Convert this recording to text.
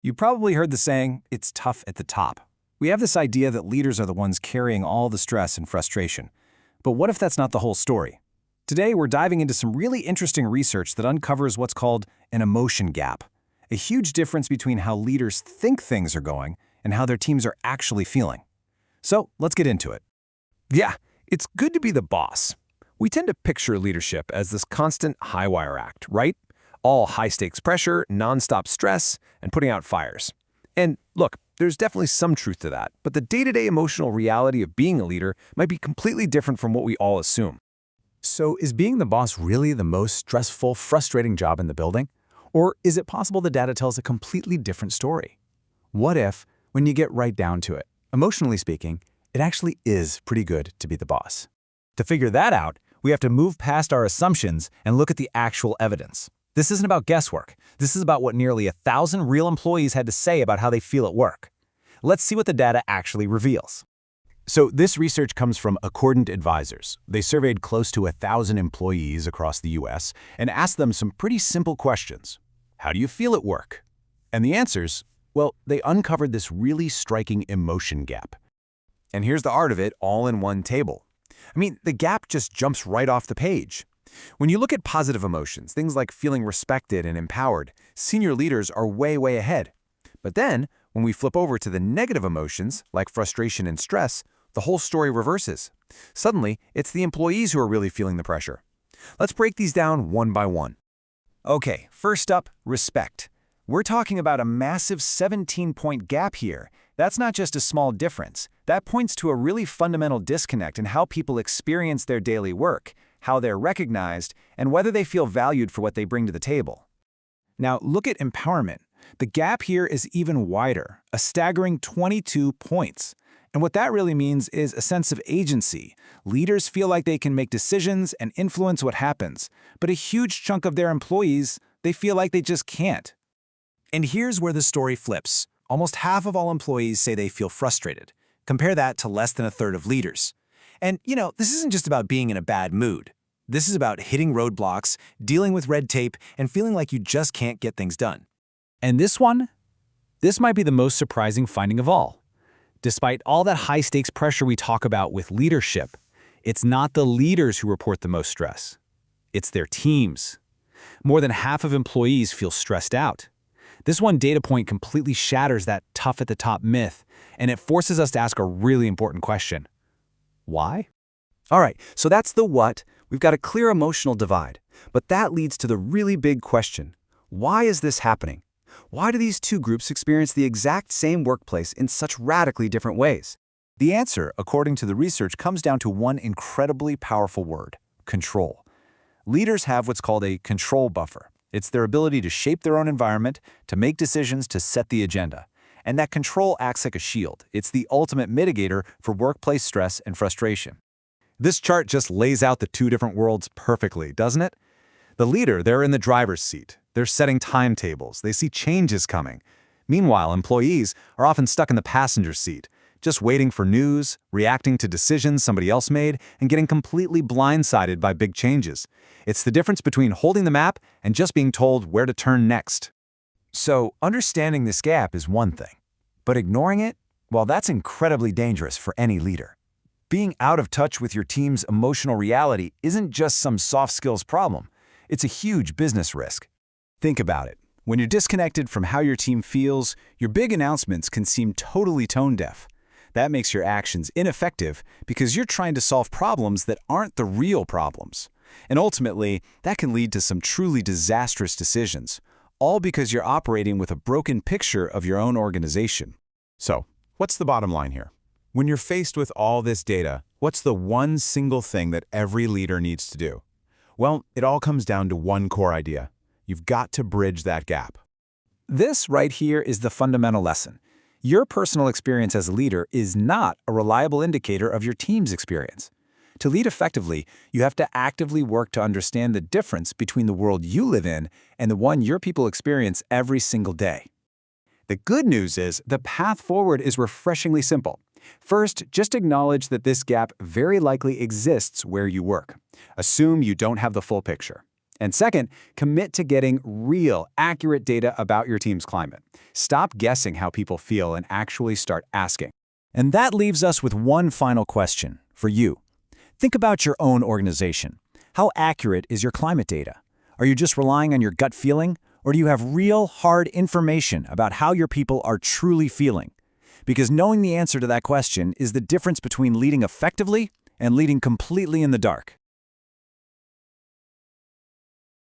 You probably heard the saying, it's tough at the top. We have this idea that leaders are the ones carrying all the stress and frustration. But what if that's not the whole story? Today, we're diving into some really interesting research that uncovers what's called an emotion gap, a huge difference between how leaders think things are going and how their teams are actually feeling. So let's get into it. Yeah, it's good to be the boss. We tend to picture leadership as this constant high-wire act, right? All high-stakes pressure, nonstop stress, and putting out fires. And look, there's definitely some truth to that, but the day-to-day emotional reality of being a leader might be completely different from what we all assume. So is being the boss really the most stressful, frustrating job in the building? Or is it possible the data tells a completely different story? What if, when you get right down to it, emotionally speaking, it actually is pretty good to be the boss? To figure that out, we have to move past our assumptions and look at the actual evidence. This isn't about guesswork. This is about what nearly 1,000 real employees had to say about how they feel at work. Let's see what the data actually reveals. So this research comes from Accordant Advisors. They surveyed close to 1,000 employees across the US and asked them some pretty simple questions. How do you feel at work? And the answers, well, they uncovered this really striking emotion gap. And here's the art of it all in one table. I mean, the gap just jumps right off the page. When you look at positive emotions, things like feeling respected and empowered, senior leaders are way ahead. But then, when we flip over to the negative emotions, like frustration and stress, the whole story reverses. Suddenly, it's the employees who are really feeling the pressure. Let's break these down one by one. Okay, first up, respect. We're talking about a massive 17-point gap here. That's not just a small difference. That points to a really fundamental disconnect in how people experience their daily work, how they're recognized, and whether they feel valued for what they bring to the table. Now, look at empowerment. The gap here is even wider, a staggering 22 points. And what that really means is a sense of agency. Leaders feel like they can make decisions and influence what happens, but a huge chunk of their employees, they feel like they just can't. And here's where the story flips. Almost half of all employees say they feel frustrated. Compare that to less than a third of leaders. And, this isn't just about being in a bad mood. This is about hitting roadblocks, dealing with red tape, and feeling like you just can't get things done. And this might be the most surprising finding of all. Despite all that high-stakes pressure we talk about with leadership, it's not the leaders who report the most stress. It's their teams. More than half of employees feel stressed out. This one data point completely shatters that tough-at-the-top myth, and it forces us to ask a really important question. Why? All right, so that's the what. We've got a clear emotional divide. But that leads to the really big question. Why is this happening? Why do these two groups experience the exact same workplace in such radically different ways? The answer, according to the research, comes down to one incredibly powerful word: control. Leaders have what's called a control buffer. It's their ability to shape their own environment, to make decisions, to set the agenda. And that control acts like a shield. It's the ultimate mitigator for workplace stress and frustration. This chart just lays out the two different worlds perfectly, doesn't it? The leader, they're in the driver's seat. They're setting timetables. They see changes coming. Meanwhile, employees are often stuck in the passenger seat, just waiting for news, reacting to decisions somebody else made, and getting completely blindsided by big changes. It's the difference between holding the map and just being told where to turn next. So, understanding this gap is one thing, but ignoring it, well, that's incredibly dangerous for any leader. Being out of touch with your team's emotional reality isn't just some soft skills problem. It's a huge business risk. Think about it. When you're disconnected from how your team feels, your big announcements can seem totally tone-deaf. That makes your actions ineffective because you're trying to solve problems that aren't the real problems. And ultimately, that can lead to some truly disastrous decisions, all because you're operating with a broken picture of your own organization. So, what's the bottom line here? When you're faced with all this data, what's the one single thing that every leader needs to do? Well, it all comes down to one core idea. You've got to bridge that gap. This right here is the fundamental lesson. Your personal experience as a leader is not a reliable indicator of your team's experience. To lead effectively, you have to actively work to understand the difference between the world you live in and the one your people experience every single day. The good news is the path forward is refreshingly simple. First, just acknowledge that this gap very likely exists where you work. Assume you don't have the full picture. And second, commit to getting real, accurate data about your team's climate. Stop guessing how people feel and actually start asking. And that leaves us with one final question for you. Think about your own organization. How accurate is your climate data? Are you just relying on your gut feeling, or do you have real, hard information about how your people are truly feeling? Because knowing the answer to that question is the difference between leading effectively and leading completely in the dark.